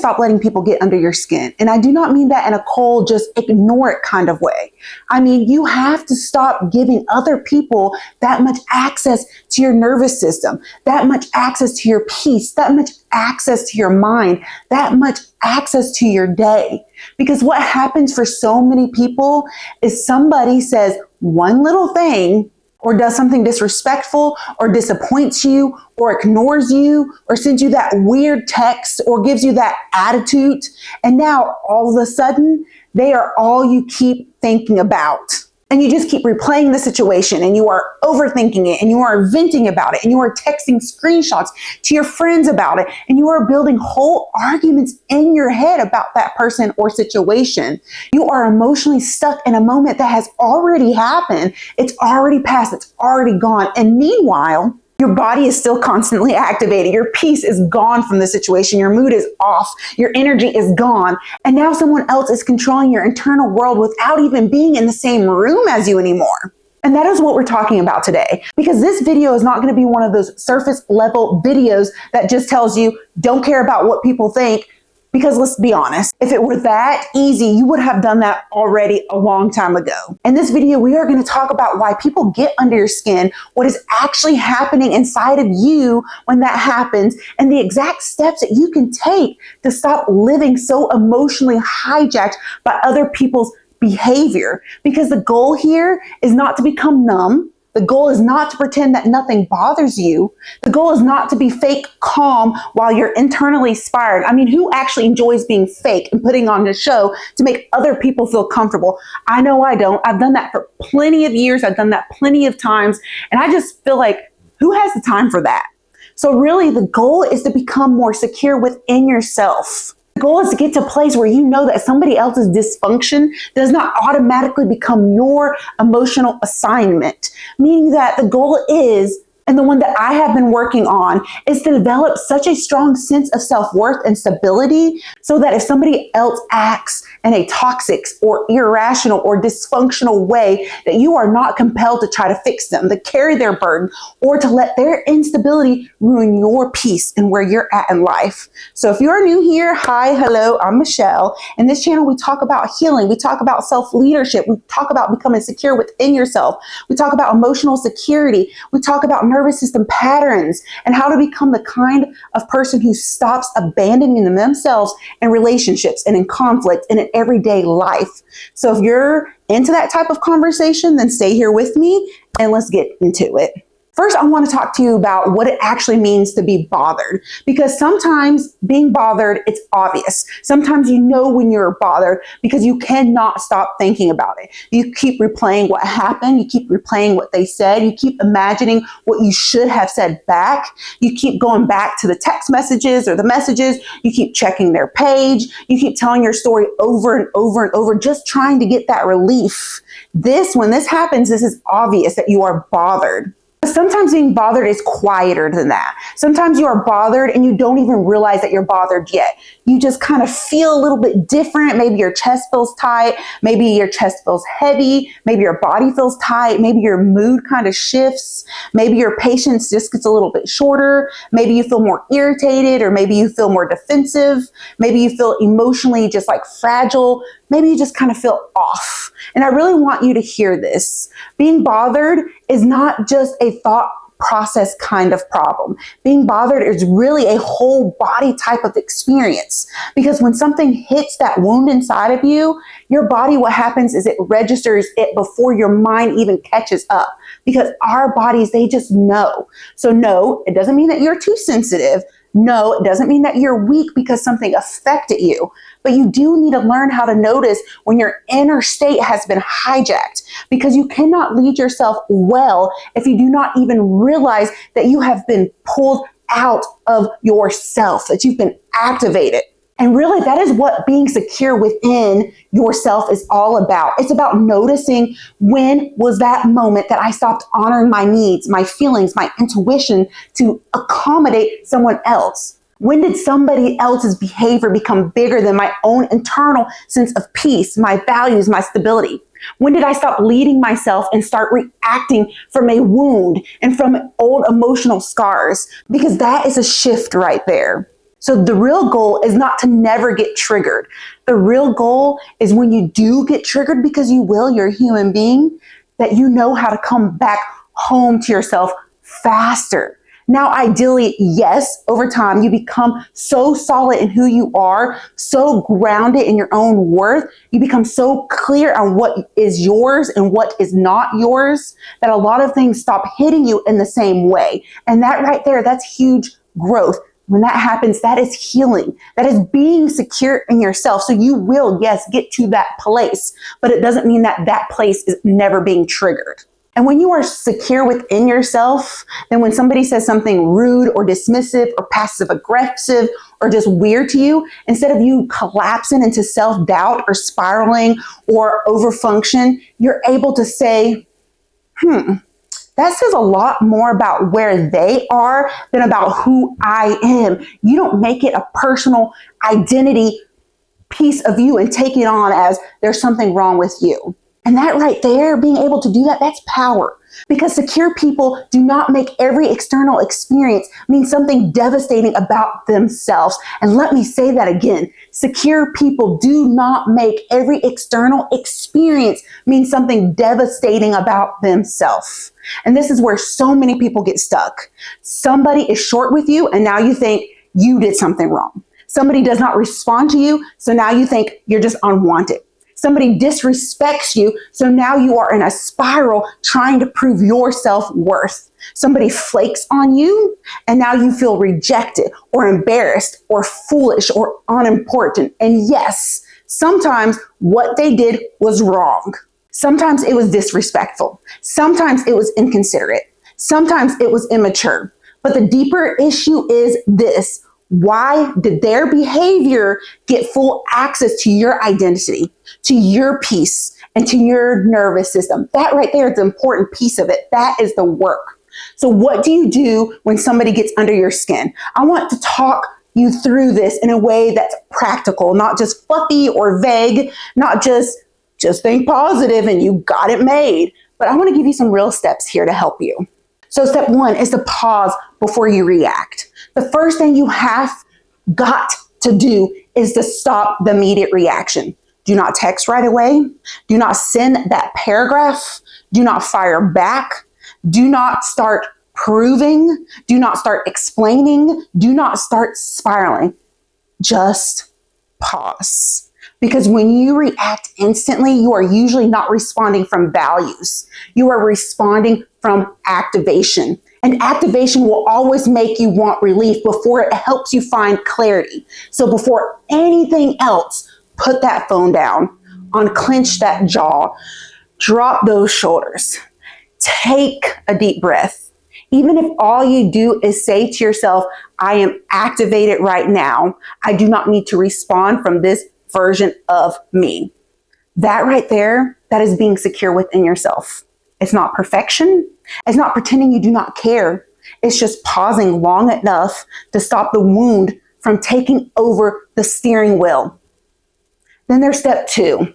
stop letting people get under your skin. And I do not mean that in a cold, just ignore it kind of way. I mean, you have to stop giving other people that much access to your nervous system, that much access to your peace, that much access to your mind, that much access to your day. Because what happens for so many people is somebody says one little thing or does something disrespectful or disappoints you or ignores you or sends you that weird text or gives you that attitude. And now all of a sudden, they are all you keep thinking about. And you just keep replaying the situation and you are overthinking it and you are venting about it and you are texting screenshots to your friends about it and you are building whole arguments in your head about that person or situation. You are emotionally stuck in a moment that has already happened. It's already passed. It's already gone. And meanwhile, your body is still constantly activated. Your peace is gone from the situation. Your mood is off. Your energy is gone. And now someone else is controlling your internal world without even being in the same room as you anymore. And that is what we're talking about today. Because this video is not going to be one of those surface level videos that just tells you, don't care about what people think. Because let's be honest, if it were that easy, you would have done that already a long time ago. In this video, we are going to talk about why people get under your skin, what is actually happening inside of you when that happens, and the exact steps that you can take to stop living so emotionally hijacked by other people's behavior. Because the goal here is not to become numb. The goal is not to pretend that nothing bothers you. The goal is not to be fake calm while you're internally inspired. I mean, who actually enjoys being fake and putting on a show to make other people feel comfortable? I know I don't. I've done that for plenty of years. I've done that plenty of times. And I just feel like, who has the time for that? So really, the goal is to become more secure within yourself. The goal is to get to a place where you know that somebody else's dysfunction does not automatically become your emotional assignment. Meaning that the goal is, and the one that I have been working on, is to develop such a strong sense of self-worth and stability so that if somebody else acts in a toxic or irrational or dysfunctional way, that you are not compelled to try to fix them, to carry their burden, or to let their instability ruin your peace and where you're at in life. So if you're new here, hi, hello, I'm Michelle. In this channel, we talk about healing. We talk about self-leadership. We talk about becoming secure within yourself. We talk about emotional security. We talk about nervous system patterns and how to become the kind of person who stops abandoning themselves in relationships and in conflict and in everyday life. So if you're into that type of conversation, then stay here with me and let's get into it. First, I want to talk to you about what it actually means to be bothered, because sometimes being bothered, it's obvious. Sometimes you know when you're bothered because you cannot stop thinking about it. You keep replaying what happened. You keep replaying what they said. You keep imagining what you should have said back. You keep going back to the text messages or the messages. You keep checking their page. You keep telling your story over and over and over, just trying to get that relief. When this happens, this is obvious that you are bothered. Sometimes being bothered is quieter than that. Sometimes you are bothered and you don't even realize that you're bothered yet. You just kind of feel a little bit different. Maybe your chest feels tight. Maybe your chest feels heavy. Maybe your body feels tight. Maybe your mood kind of shifts. Maybe your patience just gets a little bit shorter. Maybe you feel more irritated, or maybe you feel more defensive. Maybe you feel emotionally just like fragile. Maybe you just kind of feel off. And I really want you to hear this. Being bothered is not just a thought process kind of problem. Being bothered is really a whole body type of experience. Because when something hits that wound inside of you, your body, what happens is it registers it before your mind even catches up. Because our bodies, they just know. So no, it doesn't mean that you're too sensitive. No, it doesn't mean that you're weak because something affected you, but you do need to learn how to notice when your inner state has been hijacked, because you cannot lead yourself well if you do not even realize that you have been pulled out of yourself, that you've been activated. And really, that is what being secure within yourself is all about. It's about noticing, when was that moment that I stopped honoring my needs, my feelings, my intuition to accommodate someone else? When did somebody else's behavior become bigger than my own internal sense of peace, my values, my stability? When did I stop leading myself and start reacting from a wound and from old emotional scars? Because that is a shift right there. So the real goal is not to never get triggered. The real goal is when you do get triggered, because you will, you're a human being, that you know how to come back home to yourself faster. Now, ideally, yes, over time, you become so solid in who you are, so grounded in your own worth. You become so clear on what is yours and what is not yours, that a lot of things stop hitting you in the same way. And that right there, that's huge growth. When that happens, that is healing. That is being secure in yourself. So you will, yes, get to that place, but it doesn't mean that that place is never being triggered. And when you are secure within yourself, then when somebody says something rude or dismissive or passive aggressive or just weird to you, instead of you collapsing into self-doubt or spiraling or overfunction, you're able to say, that says a lot more about where they are than about who I am. You don't make it a personal identity piece of you and take it on as there's something wrong with you. And that right there, being able to do that, that's power. Because secure people do not make every external experience mean something devastating about themselves. And let me say that again. Secure people do not make every external experience mean something devastating about themselves. And this is where so many people get stuck. Somebody is short with you, and now you think you did something wrong. Somebody does not respond to you, so now you think you're just unwanted. Somebody disrespects you, so now you are in a spiral trying to prove your self-worth. Somebody flakes on you, and now you feel rejected or embarrassed or foolish or unimportant. And yes, sometimes what they did was wrong. Sometimes it was disrespectful. Sometimes it was inconsiderate. Sometimes it was immature. But the deeper issue is this. Why did their behavior get full access to your identity, to your peace, and to your nervous system? That right there is the important piece of it. That is the work. So what do you do when somebody gets under your skin? I want to talk you through this in a way that's practical, not just fluffy or vague, not just think positive and you got it made. But I want to give you some real steps here to help you. So step one is to pause before you react. The first thing you have got to do is to stop the immediate reaction. Do not text right away. Do not send that paragraph. Do not fire back. Do not start proving. Do not start explaining. Do not start spiraling. Just pause. Because when you react instantly, you are usually not responding from values. You are responding from activation. And activation will always make you want relief before it helps you find clarity. So before anything else, put that phone down, unclench that jaw, drop those shoulders, take a deep breath. Even if all you do is say to yourself, I am activated right now. I do not need to respond from this version of me. That right there, that is being secure within yourself. It's not perfection. It's not pretending you do not care. It's just pausing long enough to stop the wound from taking over the steering wheel. Then there's step two,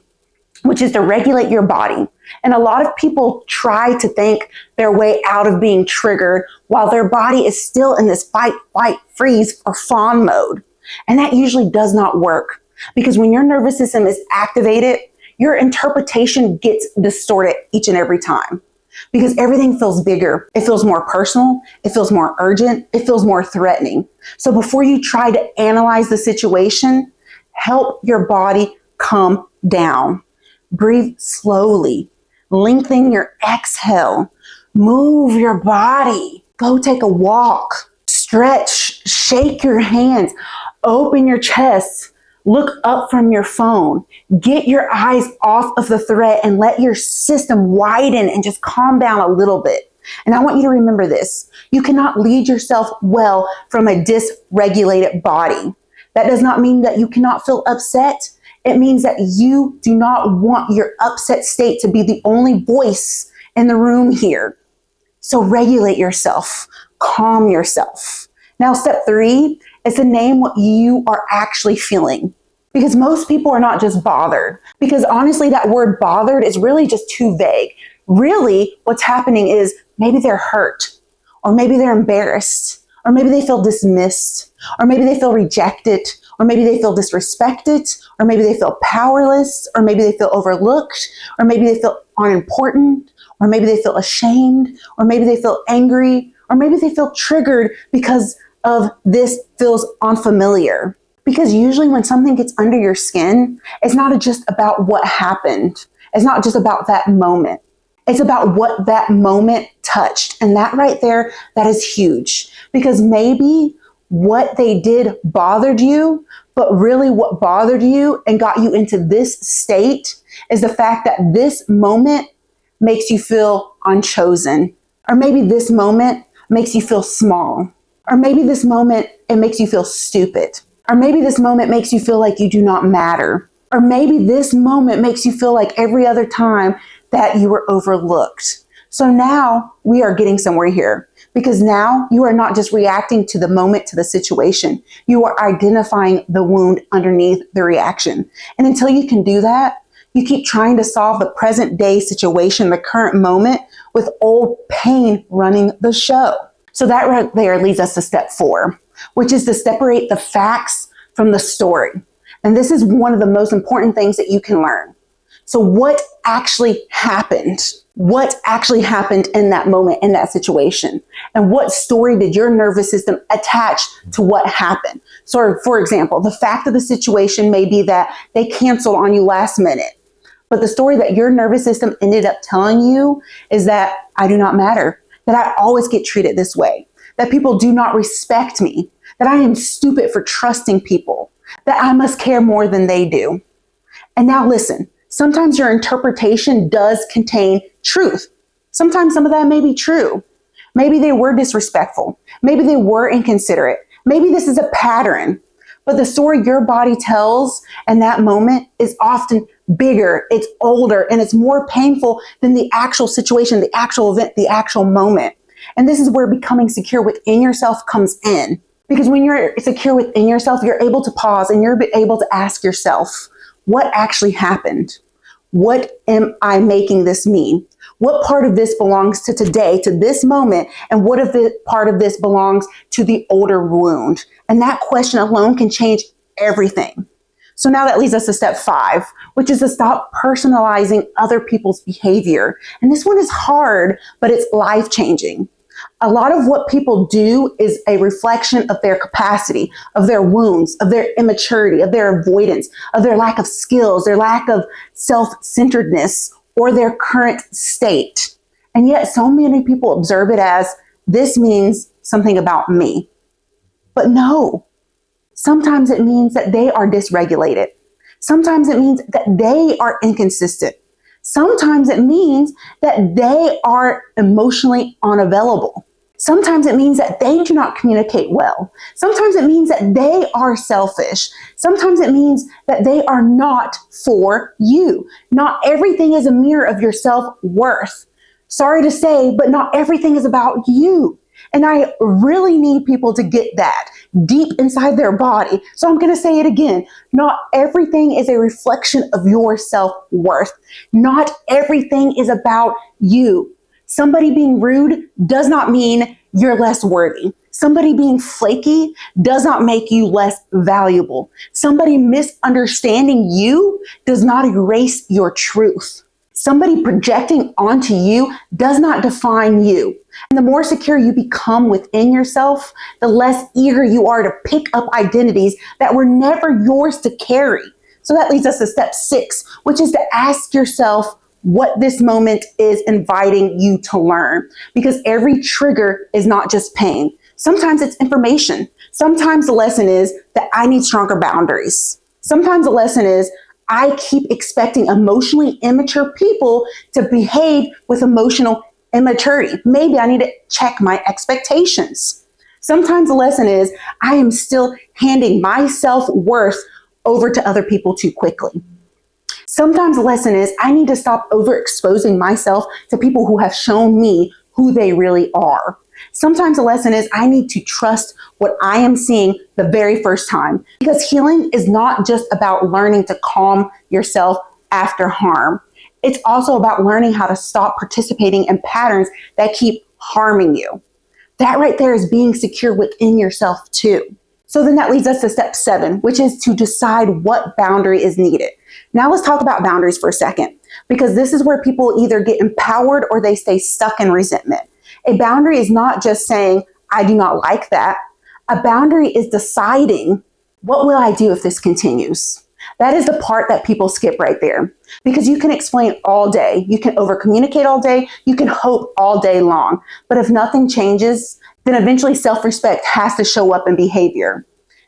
which is to regulate your body. And a lot of people try to think their way out of being triggered while their body is still in this fight, flight, freeze, or fawn mode. And that usually does not work, because when your nervous system is activated, your interpretation gets distorted each and every time, because everything feels bigger. It feels more personal. It feels more urgent. It feels more threatening. So before you try to analyze the situation, help your body come down. Breathe slowly. Lengthen your exhale. Move your body. Go take a walk. Stretch. Shake your hands. Open your chest. Look up from your phone. Get your eyes off of the threat and let your system widen and just calm down a little bit. And I want you to remember this. You cannot lead yourself well from a dysregulated body. That does not mean that you cannot feel upset. It means that you do not want your upset state to be the only voice in the room here. So regulate yourself. Calm yourself. Now, step three is to name what you are actually feeling. Because most people are not just bothered. Because honestly, that word bothered is really just too vague. Really, what's happening is maybe they're hurt, or maybe they're embarrassed, or maybe they feel dismissed, or maybe they feel rejected, or maybe they feel disrespected, or maybe they feel powerless, or maybe they feel overlooked, or maybe they feel unimportant, or maybe they feel ashamed, or maybe they feel angry, or maybe they feel triggered because of this feels unfamiliar. Because usually when something gets under your skin, it's not just about what happened. It's not just about that moment. It's about what that moment touched. And that right there, that is huge. Because maybe what they did bothered you, but really what bothered you and got you into this state is the fact that this moment makes you feel unchosen. Or maybe this moment makes you feel small. Or maybe this moment, it makes you feel stupid. Or maybe this moment makes you feel like you do not matter. Or maybe this moment makes you feel like every other time that you were overlooked. So now we are getting somewhere here, because now you are not just reacting to the moment, to the situation. You are identifying the wound underneath the reaction. And until you can do that, you keep trying to solve the present day situation, the current moment, with old pain running the show. So that right there leads us to step 4, which is to separate the facts from the story. And this is one of the most important things that you can learn. So what actually happened? What actually happened in that moment, in that situation? And what story did your nervous system attach to what happened? So for example, the fact of the situation may be that they canceled on you last minute. But the story that your nervous system ended up telling you is that I do not matter, that I always get treated this way, that people do not respect me, that I am stupid for trusting people, that I must care more than they do. And now listen, sometimes your interpretation does contain truth. Sometimes some of that may be true. Maybe they were disrespectful. Maybe they were inconsiderate. Maybe this is a pattern. But the story your body tells in that moment is often bigger, it's older, and it's more painful than the actual situation, the actual event, the actual moment. And this is where becoming secure within yourself comes in. Because when you're secure within yourself, you're able to pause and you're able to ask yourself, what actually happened? What am I making this mean? What part of this belongs to today, to this moment? And what of the part of this belongs to the older wound? And that question alone can change everything. So now that leads us to step 5, which is to stop personalizing other people's behavior. And this one is hard, but it's life-changing. A lot of what people do is a reflection of their capacity, of their wounds, of their immaturity, of their avoidance, of their lack of skills, their lack of self-centeredness, or their current state. And yet so many people observe it as, this means something about me. But no, sometimes it means that they are dysregulated. Sometimes it means that they are inconsistent. Sometimes it means that they are emotionally unavailable. Sometimes it means that they do not communicate well. Sometimes it means that they are selfish. Sometimes it means that they are not for you. Not everything is a mirror of your self-worth. Sorry to say, but not everything is about you. And I really need people to get that deep inside their body. So I'm going to say it again. Not everything is a reflection of your self-worth. Not everything is about you. Somebody being rude does not mean you're less worthy. Somebody being flaky does not make you less valuable. Somebody misunderstanding you does not erase your truth. Somebody projecting onto you does not define you. And the more secure you become within yourself, the less eager you are to pick up identities that were never yours to carry. So that leads us to step 6, which is to ask yourself what this moment is inviting you to learn. Because every trigger is not just pain. Sometimes it's information. Sometimes the lesson is that I need stronger boundaries. Sometimes the lesson is I keep expecting emotionally immature people to behave with emotional immaturity. Maybe I need to check my expectations. Sometimes the lesson is I am still handing my self-worth over to other people too quickly. Sometimes the lesson is I need to stop overexposing myself to people who have shown me who they really are. Sometimes the lesson is I need to trust what I am seeing the very first time, because healing is not just about learning to calm yourself after harm. It's also about learning how to stop participating in patterns that keep harming you. That right there is being secure within yourself too. So then that leads us to step 7, which is to decide what boundary is needed. Now let's talk about boundaries for a second, because this is where people either get empowered or they stay stuck in resentment. A boundary is not just saying, I do not like that. A boundary is deciding, what will I do if this continues? That is the part that people skip right there, because you can explain all day. You can over communicate all day. You can hope all day long. But if nothing changes, then eventually self-respect has to show up in behavior.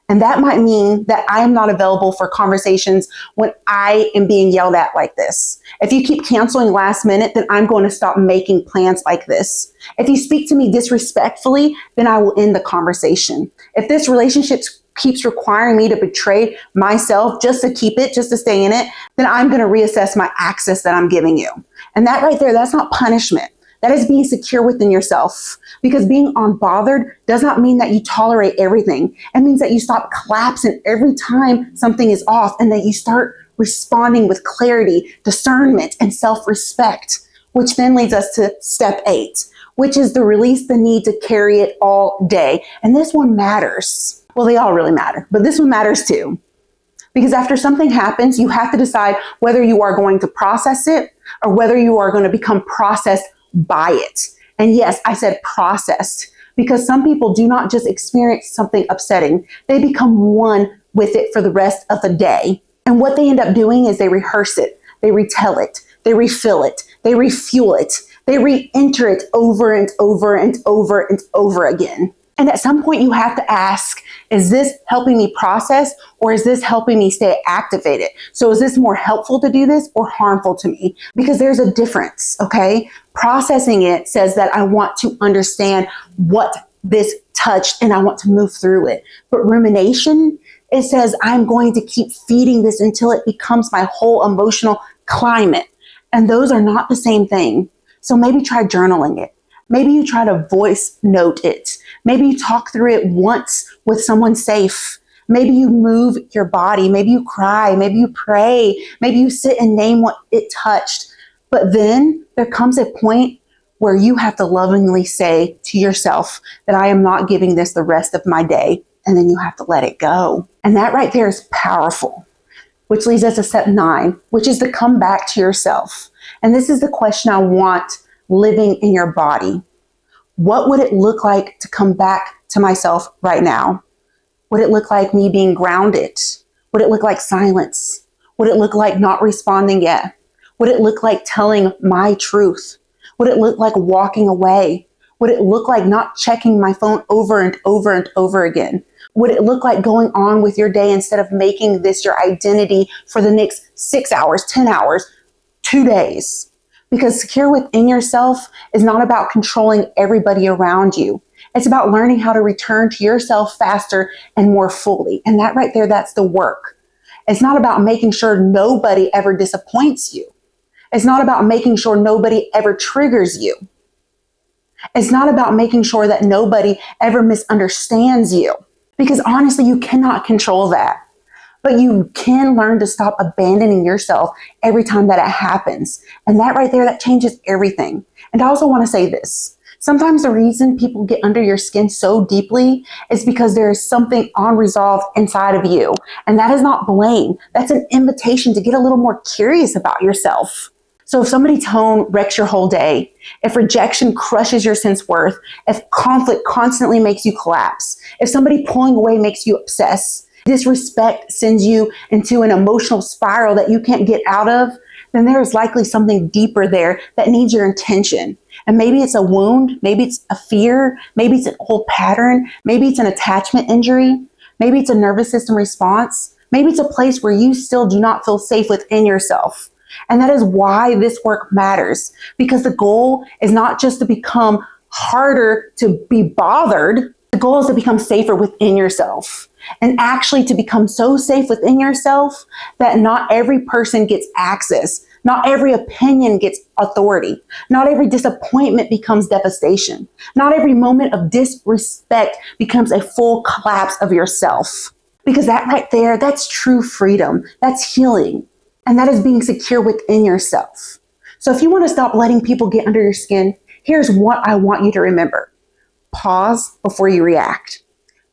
And that might mean that I am not available for conversations when I am being yelled at like this. If you keep canceling last minute, then I'm going to stop making plans like this. If you speak to me disrespectfully, then I will end the conversation. If this relationship keeps requiring me to betray myself just to keep it, just to stay in it, then I'm going to reassess my access that I'm giving you. And that right there, that's not punishment. That is being secure within yourself, because being unbothered does not mean that you tolerate everything. It means that you stop collapsing every time something is off, and that you start responding with clarity, discernment, and self-respect, which then leads us to step 8, which is to release the need to carry it all day. And this one matters. Well, they all really matter, but this one matters too. Because after something happens, you have to decide whether you are going to process it or whether you are going to become processed by it. And yes, I said processed, because some people do not just experience something upsetting. They become one with it for the rest of the day. And what they end up doing is they rehearse it, they retell it, they refill it, they refuel it, they re-enter it over and over and over and over again. And at some point you have to ask, is this helping me process, or is this helping me stay activated? So is this more helpful to do this or harmful to me? Because there's a difference, okay? Processing it says that I want to understand what this touched and I want to move through it. But rumination, it says I'm going to keep feeding this until it becomes my whole emotional climate. And those are not the same thing. So maybe try journaling it. Maybe you try to voice note it. Maybe you talk through it once with someone safe. Maybe you move your body. Maybe you cry. Maybe you pray. Maybe you sit and name what it touched. But then there comes a point where you have to lovingly say to yourself that I am not giving this the rest of my day. And then you have to let it go. And that right there is powerful, which leads us to step 9, which is to come back to yourself. And this is the question I want living in your body. What would it look like to come back to myself right now? Would it look like me being grounded? Would it look like silence? Would it look like not responding yet? Would it look like telling my truth? Would it look like walking away? Would it look like not checking my phone over and over and over again? Would it look like going on with your day instead of making this your identity for the next 6 hours, 10 hours, 2 days? Because secure within yourself is not about controlling everybody around you. It's about learning how to return to yourself faster and more fully. And that right there, that's the work. It's not about making sure nobody ever disappoints you. It's not about making sure nobody ever triggers you. It's not about making sure that nobody ever misunderstands you. Because honestly, you cannot control that. But you can learn to stop abandoning yourself every time that it happens. And that right there, that changes everything. And I also want to say this. Sometimes the reason people get under your skin so deeply is because there is something unresolved inside of you. And that is not blame. That's an invitation to get a little more curious about yourself. So if somebody's tone wrecks your whole day, if rejection crushes your sense-worth, if conflict constantly makes you collapse, if somebody pulling away makes you obsess, disrespect sends you into an emotional spiral that you can't get out of, then there is likely something deeper there that needs your attention. And maybe it's a wound, maybe it's a fear, maybe it's an old pattern, maybe it's an attachment injury, maybe it's a nervous system response, maybe it's a place where you still do not feel safe within yourself. And that is why this work matters, because the goal is not just to become harder to be bothered. The goal is to become safer within yourself, and actually to become so safe within yourself that not every person gets access. Not every opinion gets authority. Not every disappointment becomes devastation. Not every moment of disrespect becomes a full collapse of yourself. Because that right there, that's true freedom. That's healing. And that is being secure within yourself. So if you want to stop letting people get under your skin, here's what I want you to remember. Pause before you react.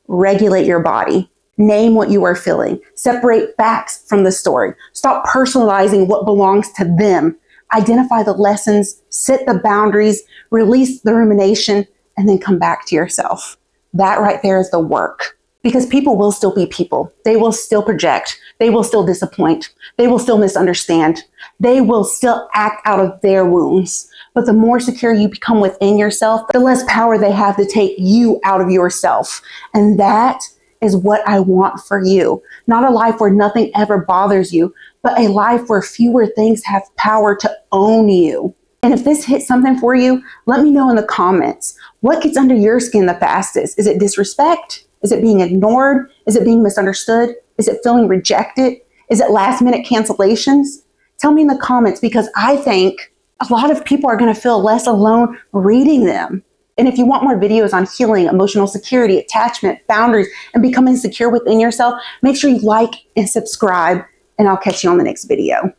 Regulate your body. Name what you are feeling. Separate facts from the story. Stop personalizing what belongs to them. Identify the lessons, set the boundaries, release the rumination, and then come back to yourself. That right there is the work. Because people will still be people. They will still project. They will still disappoint. They will still misunderstand. They will still act out of their wounds. But the more secure you become within yourself, the less power they have to take you out of yourself. And that is what I want for you. Not a life where nothing ever bothers you, but a life where fewer things have power to own you. And if this hits something for you, let me know in the comments. What gets under your skin the fastest? Is it disrespect? Is it being ignored? Is it being misunderstood? Is it feeling rejected? Is it last minute cancellations? Tell me in the comments, because I think a lot of people are going to feel less alone reading them. And if you want more videos on healing, emotional security, attachment, boundaries, and becoming secure within yourself, make sure you like and subscribe, and I'll catch you on the next video.